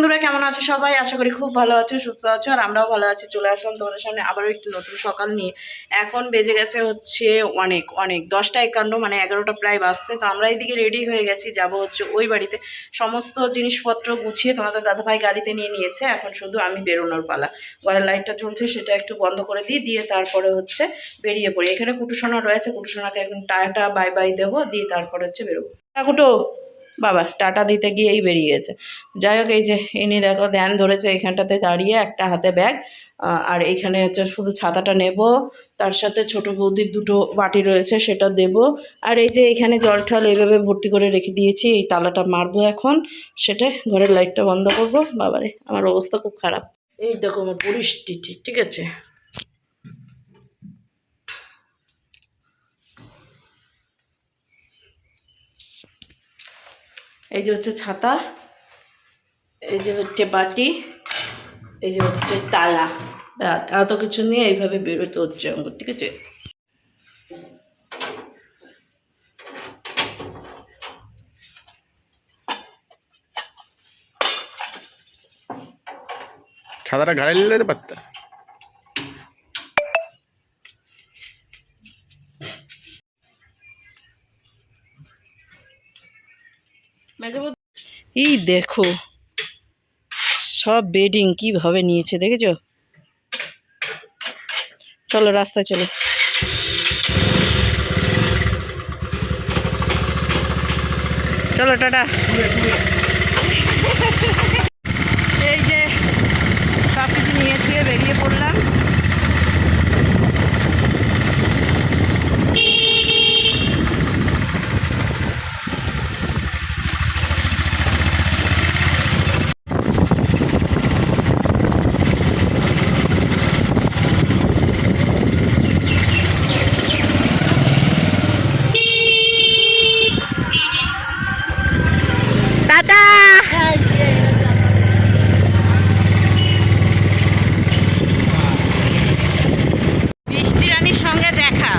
বন্ধুরা, কেমন আছো সবাই? আশা করি খুব ভালো আছো, সুস্থ আছো, আর আমরাও ভালো আছি। চলে আসলাম তোমাদের সামনে আবারও একটু নতুন সকাল নিয়ে। এখন বেজে গেছে হচ্ছে অনেক অনেক 10টা 51, মানে 11টা প্রায় বাজছে। তো আমরা এইদিকে রেডি হয়ে গেছি, যাব হচ্ছে ওই বাড়িতে। সমস্ত জিনিসপত্র গুছিয়ে তোমাদের দাদাভাই গাড়িতে নিয়ে নিয়েছে, এখন শুধু আমি বেরোনোর পালা। ঘরের লাইটটা জ্বলছে, সেটা একটু বন্ধ করে দিয়ে তারপরে হচ্ছে বেরিয়ে পড়ি। এখানে কুটুসোনা রয়েছে, কুটুসোনাকে এখন টাটা বাই বাই দেবো, দিয়ে তারপরে হচ্ছে বেরোবো। কুটো বাবা টাটা দিতে গিয়েই বেরিয়ে গেছে। যাই হোক, এই যে ইনি দেখো ধ্যান ধরেছে এখানটাতে দাঁড়িয়ে, একটা হাতে ব্যাগ, আর এইখানে হচ্ছে শুধু ছাতাটা নেব, তার সাথে ছোট বৌদির দুটো বাটি রয়েছে সেটা দেব। আর এই যে এখানে জল ঠল এইভাবে ভর্তি করে রেখে দিয়েছি, এই তালাটা মারবো এখন, সেটা ঘরের লাইটটা বন্ধ করব। বাবারে আমার অবস্থা খুব খারাপ, এই দেখো আমার পরিস্থিতি, ঠিক আছে। এই যে হচ্ছে ছাতা, এই যে হচ্ছে বাটি, এই যে হচ্ছে তালা, এত কিছু নিয়ে এইভাবে বেরোতে হচ্ছে আমার, ঠিক আছে। ছাতাটা ঘাড়ে নিয়ে যেতে পারত। এই দেখো সব বেডিং কিভাবে নিয়েছে, দেখেছো? চলো রাস্তায় চলো। চলো টাটা। এই যে সব কিছু নিয়ে ছুঁয়ে বেরিয়ে পড়লাম। বৃষ্টি রানীর সঙ্গে দেখা,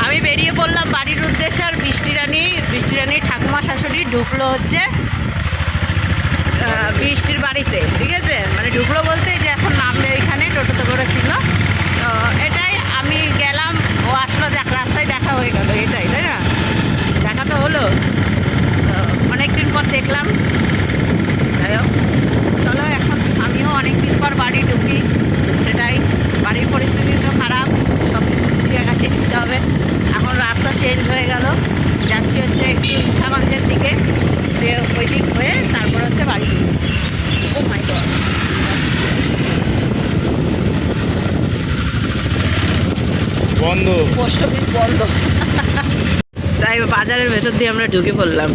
আমি বেরিয়ে পড়লাম বাড়ির উদ্দেশ্যে। আর বৃষ্টি রানী ঠাকুমা শাশুড়ি ঢুকলো হচ্ছে বৃষ্টির বাড়িতে, ঠিক আছে। মানে ঢুকলো বলতে যে এখন নামবে, এখানে টোটোতে করেছিল। তো এটাই আমি গেলাম, ও আসলো, রাস্তায় দেখা হয়ে গেল, এটাই তাই না, দেখা তো হলো। অনেকদিন পর দেখলাম। যাই হোক, চলো এখন আমিও অনেকদিন পর বাড়ি ঢুকি, সেটাই। বাড়ির পরিস্থিতি তো খারাপ, সব কিছু গুছিয়ে গেছে, দিতে হবে। এখন রাস্তা চেঞ্জ হয়ে গেল, যাচ্ছি হচ্ছে একটু ইচ্ছাগঞ্জের দিকে, ওই দিক হয়ে তারপর হচ্ছে বাড়ি। ও মাই গড, বন্ধ, পোস্ট অফিস বন্ধ। তাই বাজারের ভেতর দিয়ে আমরা ঢুকে পড়লাম।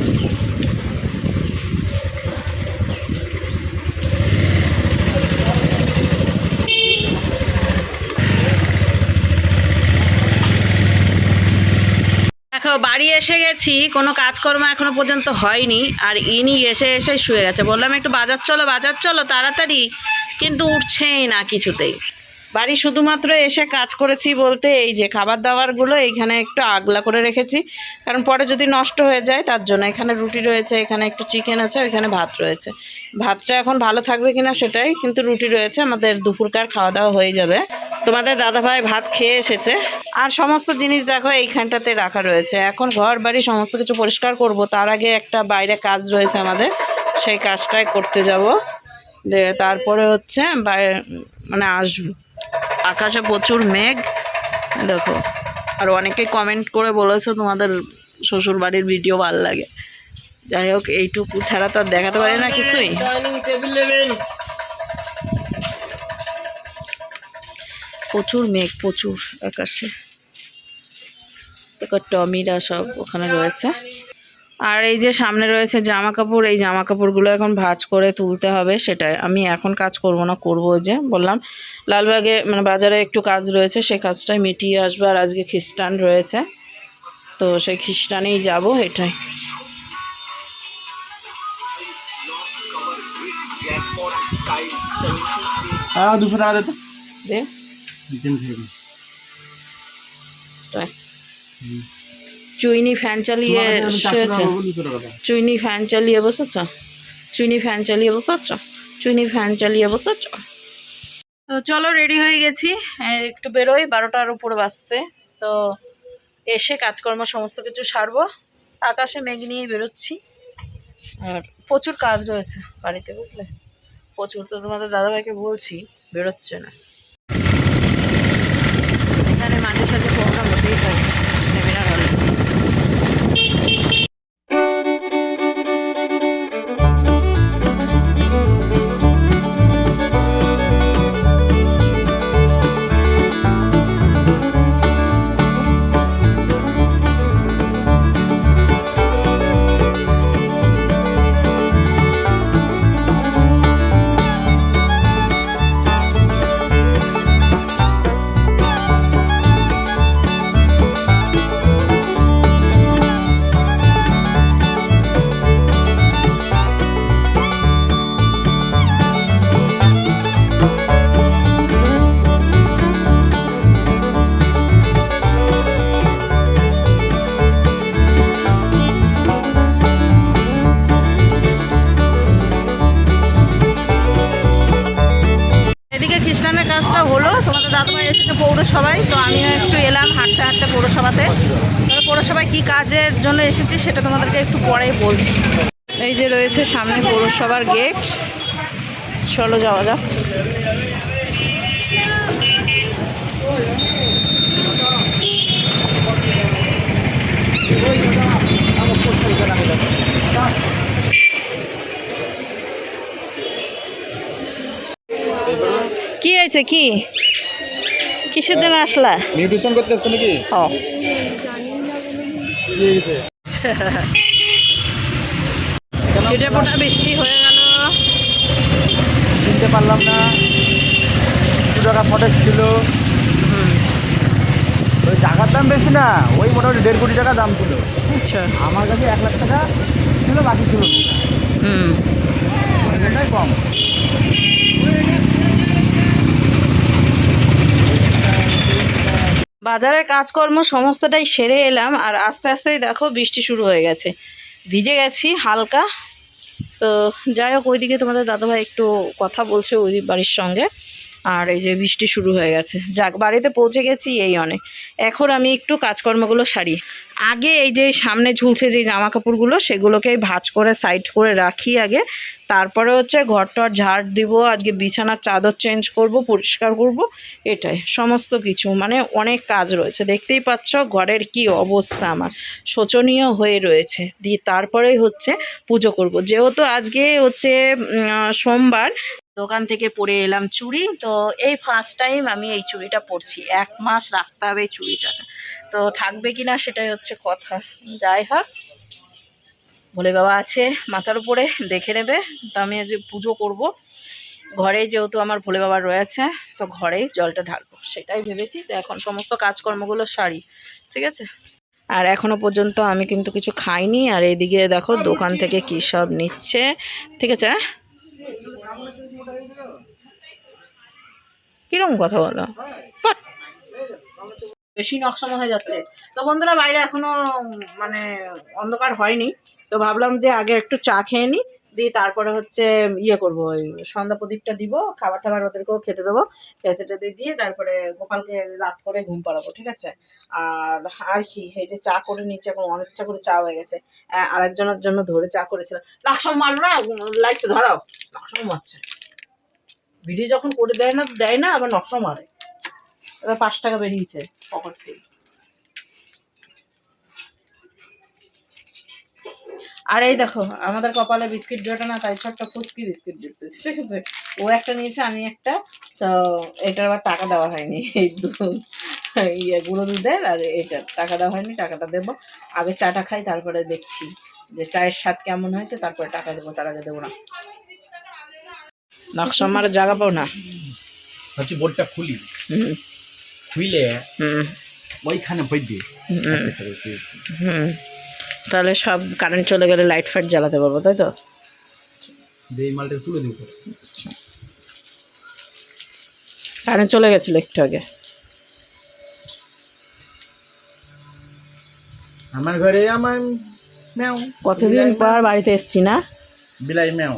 দেখো বাড়ি এসে গেছি, কোনো কাজকর্ম এখনো পর্যন্ত হয়নি। আর ইনি এসে শুয়ে গেছে। বললাম একটু বাজার চলো তাড়াতাড়ি, কিন্তু উঠছেই না কিছুতেই। বাড়ি শুধুমাত্র এসে কাজ করেছি বলতে, এই যে খাবার দাবারগুলো এইখানে একটু আগলা করে রেখেছি, কারণ পরে যদি নষ্ট হয়ে যায় তার জন্য। এখানে রুটি রয়েছে, এখানে একটু চিকেন আছে, ওইখানে ভাত রয়েছে। ভাতটা এখন ভালো থাকবে কিনা সেটাই, কিন্তু রুটি রয়েছে, আমাদের দুপুরকার খাওয়া দাওয়া হয়ে যাবে। তোমাদের দাদাভাই ভাত খেয়ে এসেছে। আর সমস্ত জিনিস দেখো এইখানটাতে রাখা রয়েছে। এখন ঘর বাড়ি সমস্ত কিছু পরিষ্কার করব, তার আগে একটা বাইরে কাজ রয়েছে আমাদের, সেই কাজটাই করতে যাব। তারপরে হচ্ছে মানে আসবো। আকাশে প্রচুর মেঘ দেখো। আর অনেকেই কমেন্ট করে বলেছো তোমাদের শ্বশুর বাড়ির ভিডিও ভালো লাগে। যাই হোক, এইটুকু ছাড়া তো আর দেখাতে পারি না কিছুই। প্রচুর মেঘ, প্রচুর আকাশে। দেখো টমিরা সব ওখানে রয়েছে। আর এই যে সামনে রয়েছে জামা কাপড়, এই জামা কাপড়গুলো এখন ভাঁজ করে তুলতে হবে। সেটাই আমি এখন কাজ করব না, করবো যে বললাম লালবাগে, মানে বাজারে একটু কাজ রয়েছে, সেই কাজটাই মিটিয়ে আসবো। আর আজকে খ্রিস্টান রয়েছে, তো সেই খ্রিস্টানেই যাব, এটাই। হ্যাঁ 200 টাকা দে তো, দে চুইনি ফ্যান চালিয়ে শুয়েছে, চুইনি ফ্যান চালিয়ে বসেছ, চুইনি ফ্যান চালিয়ে বসেছ, চুনি ফ্যান চালিয়ে বসে তো চলো রেডি হয়ে গেছি, একটু বেরোই, 12টার উপরে বাজছে। তো এসে কাজকর্ম সমস্ত কিছু সারবো। আকাশে মেঘ নিয়ে বেরোচ্ছি, আর প্রচুর কাজ রয়েছে বাড়িতে, বুঝলে, প্রচুর। তো তোমাদের দাদাভাইকে বলছি, বেরোচ্ছে না। এখানে মাঝে সাঝে প্রোগ্রাম হতেই থাকে সেমিনার হলে। এদিকে খ্রিস্টানের কাজটা হলো, তোমাদের দাদুভাই এসেছে পৌরসভায়, তো আমিও একটু এলাম হাঁটতে হাঁটতে পৌরসভাতে। পৌরসভায় কি কাজের জন্য এসেছি সেটা তোমাদেরকে একটু পরেই বলছি। এই যে রয়েছে সামনে পৌরসভার গেট, চলো যাওয়া যাক। কি হয়েছে, কি কিসের জন্য আসলা? নিউট্রিশন করতে আসছো নাকি? ও ছিটে ফোটা বৃষ্টি হয়ে গেল, কিনতে পারলাম না। 2 টাকা ফটেজ ছিল। ওই টাকার দাম বেশি না, ওই মোটামুটি 1.5 কোটি টাকা দাম ছিল। আচ্ছা, আমার কাছে 1 লাখ টাকা ছিল, বাকি ছিল ওটাই কম। বাজারের কাজকর্ম সমস্তটাই সেরে এলাম, আর আস্তে আস্তেই দেখো বৃষ্টি শুরু হয়ে গেছে, ভিজে গেছি হালকা। তো যাই হোক, ওইদিকে তোমাদের দাদাভাই একটু কথা বলছে ওই বাড়ির সঙ্গে, আর এই যে বৃষ্টি শুরু হয়ে গেছে। যাক, বাড়িতে পৌঁছে গেছি, এই অনেক। এখন আমি একটু কাজকর্মগুলো সারি। আগে এই যে সামনে ঝুলছে যে জামা কাপড়গুলো, সেগুলোকে ভাঁজ করে সাইড করে রাখি আগে, তারপরে হচ্ছে ঘরটর ঝাড় দিব, আজকে বিছানার চাদর চেঞ্জ করব, পরিষ্কার করব, এটাই সমস্ত কিছু। মানে অনেক কাজ রয়েছে, দেখতেই পাচ্ছ ঘরের কি অবস্থা, আমার শোচনীয় হয়ে রয়েছে। দিয়ে তারপরেই হচ্ছে পুজো করব, যেহেতু আজকে হচ্ছে সোমবার। দোকান থেকে পরে এলাম চুড়ি, তো এই ফার্স্ট টাইম আমি এই চুড়িটা পরছি। 1 মাস রাখতে হবে এই চুড়িটাতে, তো থাকবে কিনা সেটাই হচ্ছে কথা। যাই হোক, ভোলে বাবা আছে মাথার উপরে, দেখে নেবে। তো আমি আজ পুজো করব ঘরেই, যেহেতু আমার ভোলে বাবা রয়েছে, তো ঘরেই জলটা ঢালবো সেটাই ভেবেছি। তো এখন সমস্ত কাজকর্মগুলো সারি, ঠিক আছে। আর এখনও পর্যন্ত আমি কিন্তু কিছু খাইনি। আর এইদিকে দেখো দোকান থেকে কী সব নিচ্ছে, ঠিক আছে। কিরকম কথা বলো, বেশি নকশানো হয়ে যাচ্ছে। তো বন্ধুরা, বাইরে এখনো মানে অন্ধকার হয়নি, তো ভাবলাম যে আগে একটু চা খেয়ে নিই, দিয়ে তারপরে হচ্ছে ইয়ে করবো, ওই সন্ধ্যা প্রদীপটা দিব, খাবার টাবার ওদেরকেও খেতে দেবো, খেতে টেতে দিয়ে তারপরে গোপালকে রাত করে ঘুম পাড়াবো, ঠিক আছে। আর আর কি, এই যে চা করে নিচ্ছে, এখন অনেকটা করে চা হয়ে গেছে। আরেকজনের জন্য ধরে চা করেছিলাম। লাকসাম মারলো না, লাইটটা ধরাও, নকশাম মারছে। ভিডিও যখন করে দেয় না আবার নকশা মারে। এবার 5 টাকা বেরিয়েছে পকেট থেকে। আর এই দেখো আমাদের কপালে বিস্কিট জোটে না, তাই ছোট্ট ফুচকি বিস্কিট জুটতেছে, ঠিক আছে। ও একটা নিয়েছে, আমি একটা, তো এটার আবার টাকা দেওয়া হয়নি। এই ইয়ে গুঁড়ো দুধের, আর এটার টাকা দেওয়া হয়নি, টাকাটা দেবো। আগে চাটা খাই, তারপরে দেখছি যে চায়ের স্বাদ কেমন হয়েছে, তারপরে টাকা দেবো, তার আগে দেবো না। নকশা মারার জায়গা পাও না, হচ্ছে বোর্ডটা খুলি, খুইলে ওইখানে বইবে। তাহলে সব কারেন্ট চলে গেলে লাইট ফাইট জ্বালাতে পারবো, তাই তো। এই মালটা তুলে দিব। কারেন্ট চলে গেছিল একটু আগে। আমার ঘরে আমার ম্যাও, কতদিন পর বাড়িতে এসছি না, বিলাই ম্যাও।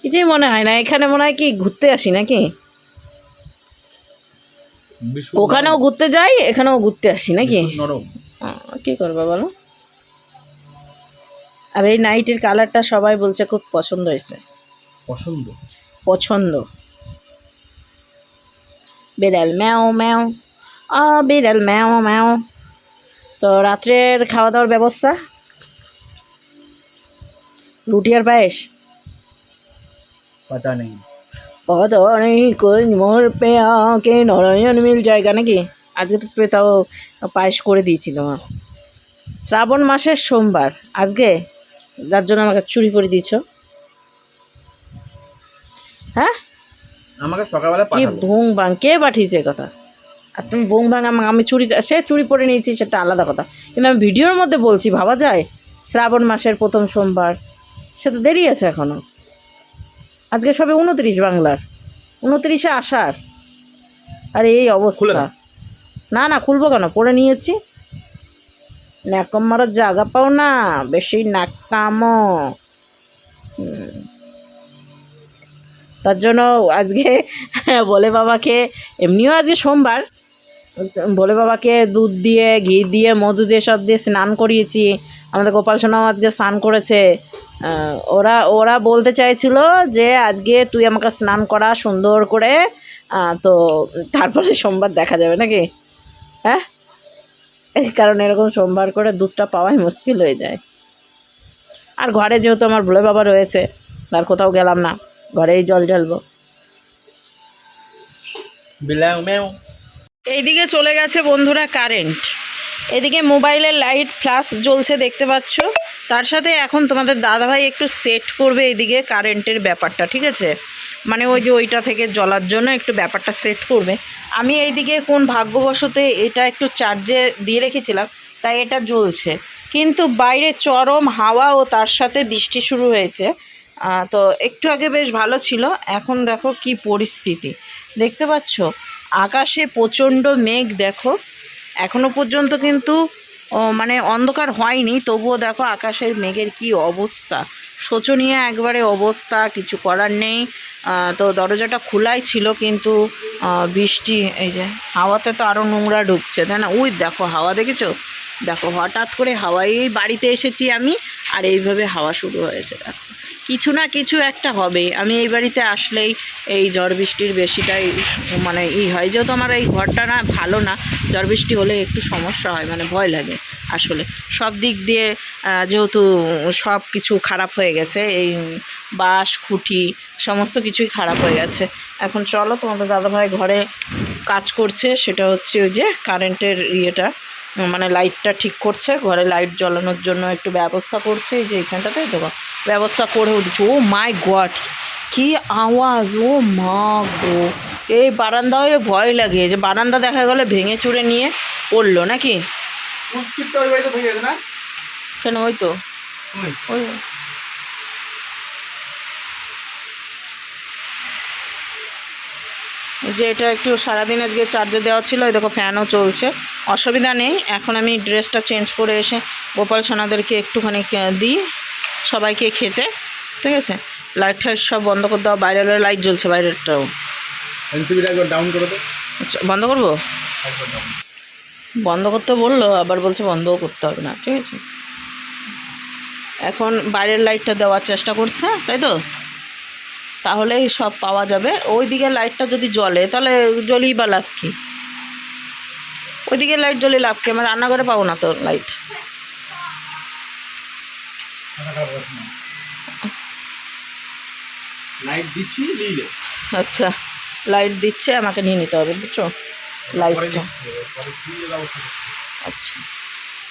কিছুই মনে হয় না। এখানে মনে হয় কি ঘুরতে আসি নাকি, ওখানেও ঘুরতে যাই এখানেও ঘুরতে আসি নাকি। নরম। কি করবো বলো। আর এই নাইটের কালারটা সবাই বলছে খুব পছন্দ হয়েছে। পছন্দ পছন্দ। বিড়াল ম্যাও ম্যাও, বিড়াল ম্যাও ম্যাও। তো রাত্রের খাওয়া দাওয়ার ব্যবস্থা রুটি আর পায়েস। পাতা নেই। पता नहीं कोई मोर पे आके নারায়ণ মিল জায়গা নাকি। আজকে তো তাও পায়েস করে দিয়েছিল মা। শ্রাবণ মাসের সোমবার আজকে, যার জন্য আমাকে চুরি করে দিয়েছ। হ্যাঁ আমাকে সকালবেলা কি পাঠালো। ভুং ভাং কে পাঠিয়েছে কথা। আর তুমি ভুং ভাং আমি চুরি, সে চুরি করে নিয়েছি সেটা আলাদা কথা, কিন্তু আমি ভিডিওর মধ্যে বলছি ভাবা যায় শ্রাবণ মাসের প্রথম সোমবার, সে তো দেরি আছে এখনও। আজকে সবে 29 বাংলার, 29 আষাঢ়। আর এই অবস্থা। না না খুলবো কেন, পড়ে নিয়েছি। ন্যাকম মারার জায়গা পাও না, বেশি নাকামো। তার জন্য আজকে বলে বাবাকে, এমনিও আজকে সোমবার, বলে বাবাকে দুধ দিয়ে ঘি দিয়ে মধু দিয়ে সব দিয়ে স্নান করিয়েছি। আমাদের গোপাল সোনাও আজকে স্নান করেছে। ওরা বলতে চাইছিল যে আজকে তুই আমাকে স্নান করা সুন্দর করে, তো তারপরে সোমবার দেখা যাবে নাকি। হ্যাঁ কারণ এরকম সোমবার করে দুধটা পাওয়াই মুশকিল হয়ে যায়। আর ঘরে যেহেতু আমার ভোলে বাবা রয়েছে, আর কোথাও গেলাম না, ঘরেই জল ঢালবো। এইদিকে চলে গেছে বন্ধুরা কারেন্ট, এদিকে মোবাইলের লাইট ফ্ল্যাশ জ্বলছে দেখতে পাচ্ছ। তার সাথে এখন তোমাদের দাদাভাই একটু সেট করবে এইদিকে কারেন্টের ব্যাপারটা, ঠিক আছে, মানে ওই যে ওইটা থেকে জ্বলার জন্য একটু ব্যাপারটা সেট করবে। আমি এইদিকে কোন ভাগ্যবশতে এটা একটু চার্জে দিয়ে রেখেছিলাম, তাই এটা জ্বলছে। কিন্তু বাইরে চরম হাওয়া ও তার সাথে বৃষ্টি শুরু হয়েছে। তো একটু আগে বেশ ভালো ছিল, এখন দেখো কি পরিস্থিতি দেখতে পাচ্ছ। আকাশে প্রচণ্ড মেঘ দেখো, এখনও পর্যন্ত কিন্তু মানে অন্ধকার হয়নি, তবুও দেখো আকাশের মেঘের কি অবস্থা, শোচনীয় একবারে অবস্থা, কিছু করার নেই। তো দরজাটা খোলাই ছিল, কিন্তু বৃষ্টি, এই যে হাওয়াতে তো আরও নোংরা ঢুকছে, তাই না। ওই দেখো হাওয়া দেখেছো, দেখো হঠাৎ করে হাওয়ায় বাড়িতে এসেছি আমি, আর এইভাবে হাওয়া শুরু হয়েছে। দেখো কিছু না কিছু একটা হবে। আমি এই বাড়িতে আসলেই এই ঝড় বৃষ্টির বেশিটাই মানে হয়, যেহেতু আমার এই ঘরটা না ভালো না, ঝড় বৃষ্টি হলে একটু সমস্যা হয়, মানে ভয় লাগে আসলে সব দিক দিয়ে। যেহেতু সব কিছু খারাপ হয়ে গেছে, এই বাঁশ খুঁটি সমস্ত কিছুই খারাপ হয়ে গেছে। এখন চলো তোমাদের দাদাভাই ঘরে কাজ করছে, সেটা হচ্ছে ওই যে কারেন্টের ইয়েটা, মানে লাইটটা ঠিক করছে, ঘরে লাইট জ্বালানোর জন্য একটু ব্যবস্থা করছে। এই যে এইখানটাতে দেখো ব্যবস্থা করে উঠেছে। ও মাই গড কি আওয়াজ, ও মা গো। এই বারান্দায় ভয় লাগে, যে বারান্দা দেখা গেলে ভেঙে চুরে নিয়ে পড়লো নাকি। কেন ওই তো ওই যে এটা একটু সারাদিন আজকে চার্জে দেওয়া ছিল, এই দেখো ফ্যানও চলছে, অসুবিধা নেই। এখন আমি ড্রেসটা চেঞ্জ করে এসে গোপাল সোনাদেরকে একটুখানি দিই, সবাইকে খেতে, ঠিক আছে। লাইট ফাইট সব বন্ধ করে দেওয়া, বাইরের লাইট জ্বলছে বাইরেরটাও। ডাউন করে দাও। আচ্ছা বন্ধ করবো, বন্ধ করতে বললো, আবার বলছে বন্ধও করতে হবে না, ঠিক আছে। এখন বাইরের লাইটটা দেওয়ার চেষ্টা করছে, তাই তো, তাহলেই সব পাওয়া যাবে। ওই দিকে লাইটটা যদি জ্বলে তাহলে জ্বলি বা লাভ কি, ওই দিকে লাইট জ্বলে লাভ কি, আমার রান্নাঘরে পাবো না তো লাইট। লাইট দিচ্ছি নিলে। আচ্ছা লাইট দিচ্ছে, আমাকে নিয়ে নিতে হবে বুঝছো লাইটটা। আচ্ছা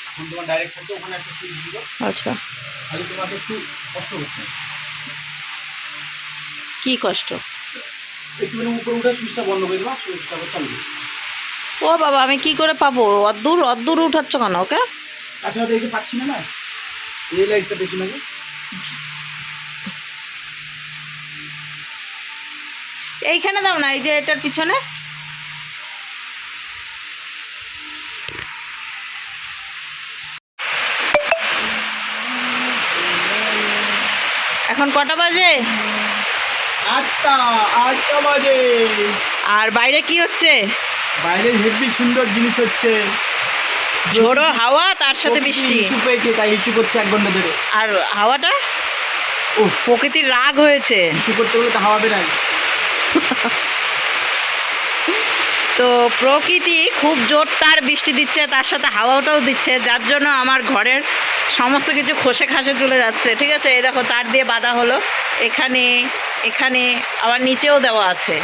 এখন তোমার ডাইরেক্ট থাকবে, ওখানে একটা সুইচ দিও। আচ্ছা খালি তোমাকে একটু কষ্ট করতে হবে। কী কষ্ট? একটুখানি উপরে উঠে সুইচটা বন্ধ করে দেবা, সুইচটা চালু করবে। ও বাবা আমি কি করে পাবো, অদ্দূর উঠাচ্ছ কেন ওকে? আচ্ছা দেখে পাচ্ছি না, না এই লাইটটা বেশি লাগে। এইখানে দাও না, এই যে এটার পিছনে। এখন কটা বাজে? 8টা 8টা বাজে। আর বাইরে কি হচ্ছে? বাইরে হেভি সুন্দর জিনিস হচ্ছে, ঝোড়ো হাওয়া, তার সাথে বৃষ্টি। ইস্যু পেয়েছে, তাই ইস্যু করছে 1 ঘন্টা ধরে। আর হাওয়াটা, ও প্রকৃতির রাগ হয়েছে। ইস্যু করতে বলে তো হাওয়া বেরায়। তো প্রকৃতি খুব জোর তার বৃষ্টি দিচ্ছে, তার সাথে হাওয়াটাও দিচ্ছে, যার জন্য আমার ঘরের সমস্ত কিছু খসে খাসে চলে যাচ্ছে। ঠিক আছে, এই দেখো তার দিয়ে বাঁধা হলো, এখানে এখানে আবার নিচেও দেওয়া আছে।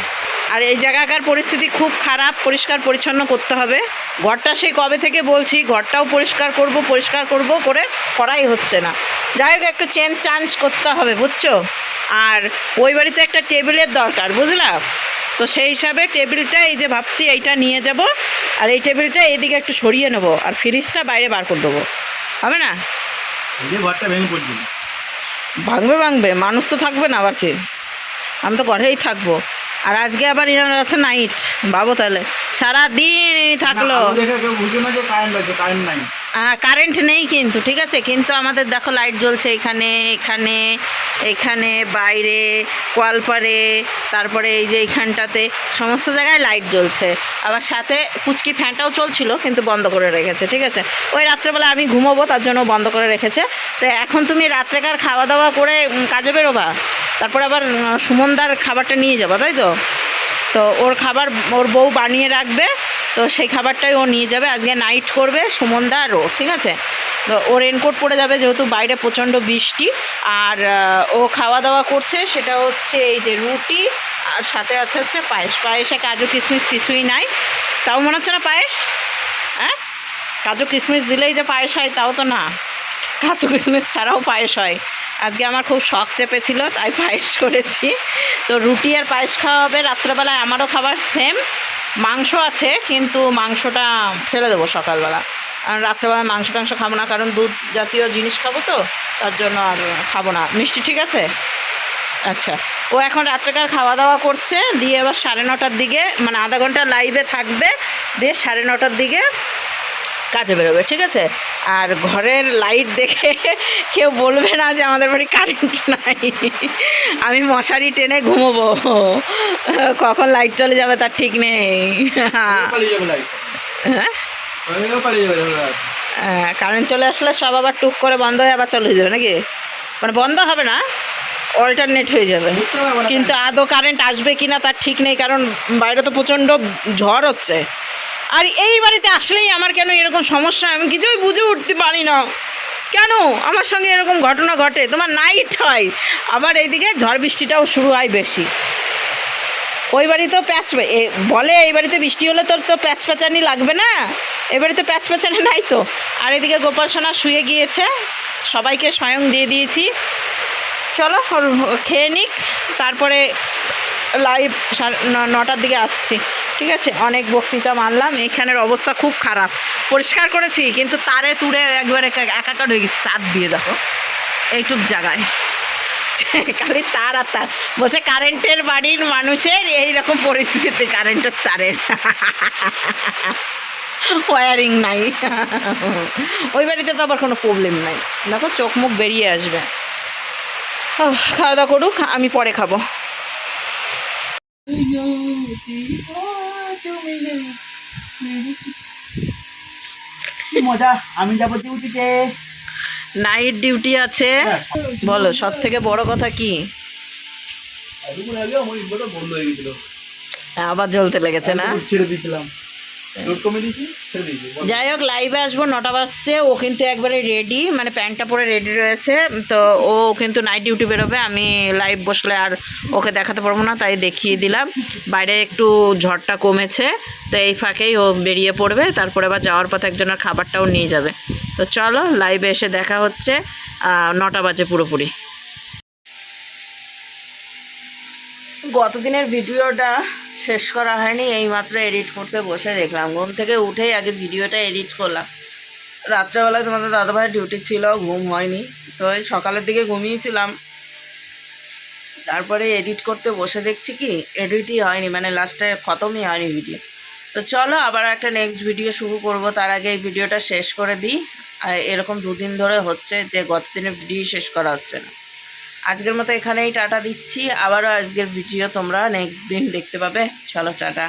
আর এই জায়গাকার পরিস্থিতি খুব খারাপ, পরিষ্কার পরিচ্ছন্ন করতে হবে। ঘরটা সেই কবে থেকে বলছি, ঘরটাও পরিষ্কার করব করে করাই হচ্ছে না। যাই হোক, একটু চেঞ্জ করতে হবে, বুঝছো। আর ওই বাড়িতে একটা টেবিলের দরকার, বুঝলা। তো সেই হিসাবে টেবিলটা এই যে ভাবছি এইটা নিয়ে যাব, আর এই টেবিলটা এইদিকে একটু সরিয়ে নেব, আর ফ্রিজটা বাইরে বার করে দেবো। হবে না? এই যে ঘরটা ভেঙে পড়ছিল। ভাঙবে, মানুষ তো থাকবে না আবার কি, আমি তো ঘরেই থাকবো। আর আজকে আবার ইনার আছে নাইট, ভাবো তাহলে সারাদিন থাকলো। দেখে কেউ বুঝো না যে কারেন্ট আছে, কারেন্ট নাই। কারেন্ট নেই কিন্তু, ঠিক আছে, কিন্তু আমাদের দেখো লাইট জ্বলছে এখানে এখানে এখানে, বাইরে, কোয়ালপারে, তারপরে এই যে এইখানটাতে সমস্ত জায়গায় লাইট জ্বলছে। আবার সাথে পুচকি ফ্যানটাও চলছিল, কিন্তু বন্ধ করে রেখেছে। ঠিক আছে, ওই রাত্রেবেলা আমি ঘুমোবো তার জন্য বন্ধ করে রেখেছে। তো এখন তুমি রাত্রেকার খাওয়া দাওয়া করে কাজে বেরোবা, তারপর আবার সুমনদার খাবারটা নিয়ে যাবা, তাই তো? তো ওর খাবার ওর বউ বানিয়ে রাখবে, তো সেই খাবারটাই ও নিয়ে যাবে। আজকে নাইট করবে সুমনদা আর ও, ঠিক আছে। তো ও রেনকোট পরে যাবে, যেহেতু বাইরে প্রচণ্ড বৃষ্টি। আর ও খাওয়া দাওয়া করছে, সেটা হচ্ছে এই যে রুটি, আর সাথে হচ্ছে পায়েস। পায়েসে কাজু কিশমিশ কিছুই নাই, তাও মনে হচ্ছে না পায়েস। হ্যাঁ, কাজু কিশমিশ দিলেই যে পায়েস হয় তাও তো না, কাজু কিশমিশ ছাড়াও পায়েস হয়। আজকে আমার খুব শখ চেপেছিল, তাই পায়েস করেছি। তো রুটি আর পায়েস খাওয়া হবে রাত্রেবেলায়। আমারও খাবার সেম। মাংস আছে, কিন্তু মাংসটা ফেলে দেবো সকালবেলা। আর রাত্রেবেলা মাংস টাংস খাবো না, কারণ দুধ জাতীয় জিনিস খাবো, তো তার জন্য আর খাবো না। মিষ্টি ঠিক আছে? আচ্ছা, ও এখন রাত্রেকার খাওয়া দাওয়া করছে, দিয়ে এবার 9:30টার দিকে, মানে আধা ঘন্টা লাইভে থাকবে, দিয়ে 9:30টার দিকে কাজে বেরোবে। ঠিক আছে, আর ঘরের লাইট দেখে কেউ বলবে না যে আমাদের বাড়ি কারেন্ট নাই। আমি মশারি টেনে ঘুমোবো, কখন লাইট চলে যাবে তার ঠিক নেই। হ্যাঁ, কারেন্ট চলে আসলে সব আবার টুক করে বন্ধ হয়ে আবার চালু হয়ে যাবে নাকি, মানে বন্ধ হবে না, অল্টারনেট হয়ে যাবে। কিন্তু আদৌ কারেন্ট আসবে কি না তার ঠিক নেই, কারণ বাইরে তো প্রচণ্ড ঝড় হচ্ছে। আর এই বাড়িতে আসলেই আমার কেন এরকম সমস্যা, আমি কিছুই বুঝে উঠতে পারি না, কেন আমার সঙ্গে এরকম ঘটনা ঘটে। তোমার নাইট হয়, আবার এইদিকে ঝড় বৃষ্টিটাও শুরু হয় বেশি। ওই বাড়িতেও বলে এই বাড়িতে বৃষ্টি হলে তোর তো প্যাঁচানি লাগবে না, এ বাড়িতে প্যাঁচানি নাই তো। আর এদিকে গোপাল সোনা শুয়ে গিয়েছে, সবাইকে স্বয়ং দিয়ে দিয়েছি। চলো খেয়ে নিক, তারপরে লাইভ 9টার দিকে আসছি। ঠিক আছে, অনেক বক্তৃতা মারলাম। এখানের অবস্থা খুব খারাপ, পরিষ্কার করেছি কিন্তু তারে তুড়ে একবারে একাকার হয়ে গেছে। তার দিয়ে দেখো এইটুক জায়গায় খালি তার আর তার। বলছে কারেন্টের বাড়ির মানুষের এইরকম পরিস্থিতি, কারেন্টের তারের ওয়ারিং নাই। ওই বাড়িতে তো আবার কোনো প্রবলেম নাই, দেখো চোখ মুখ বেরিয়ে আসবে। খাওয়া দাওয়া করুক, আমি পরে খাবো। মজা, আমি যাবো ডিউটিতে। নাইট ডিউটি আছে। বলো, সব থেকে বড় কথা কি? বন্ধ হয়ে গেছিল, আবার জ্বলতে লেগেছে না? ছেড়ে দিয়েছিলাম, যাই হোক, লাইভে আসবো 9টা বাজছে। ও কিন্তু একবারে রেডি, মানে প্যান্টটা পরে রেডি রয়েছে। তো ও কিন্তু নাইট ডিউটি বেরোবে, আমি লাইভ বসলে আর ওকে দেখাতে পারবো না, তাই দেখিয়ে দিলাম। বাইরে একটু ঝড়টা কমেছে, তো এই ফাঁকেই ও বেরিয়ে পড়বে। তারপরে আবার যাওয়ার পথে একজনের খাবারটাও নিয়ে যাবে। তো চলো, লাইভে এসে দেখা হচ্ছে। 9টা বাজে পুরোপুরি। গতদিনের ভিডিওটা শেষ করা হয়নি, এইমাত্র এডিট করতে বসে দেখলাম। ঘুম থেকে উঠেই আগে ভিডিওটা এডিট করলাম। রাত্রেবেলায় তোমাদের দাদাভাইয়ের ডিউটি ছিল, ঘুম হয়নি, তো ওই সকালের দিকে ঘুমিয়েছিলাম। তারপরে এডিট করতে বসে দেখছি কি এডিটই হয়নি, মানে লাস্টে খতমই হয়নি ভিডিও। তো চলো আবার একটা নেক্সট ভিডিও শুরু করব, তার আগে এই ভিডিওটা শেষ করে দিই। আর এরকম 2 দিন ধরে হচ্ছে যে গত দিনের ভিডিও শেষ করা হচ্ছে না। আজকের মতো এখানেই টাটা দিচ্ছি, আবারও আজকের ভিডিও তোমরা নেক্সট দিন দেখতে পাবে। চলো টাটা।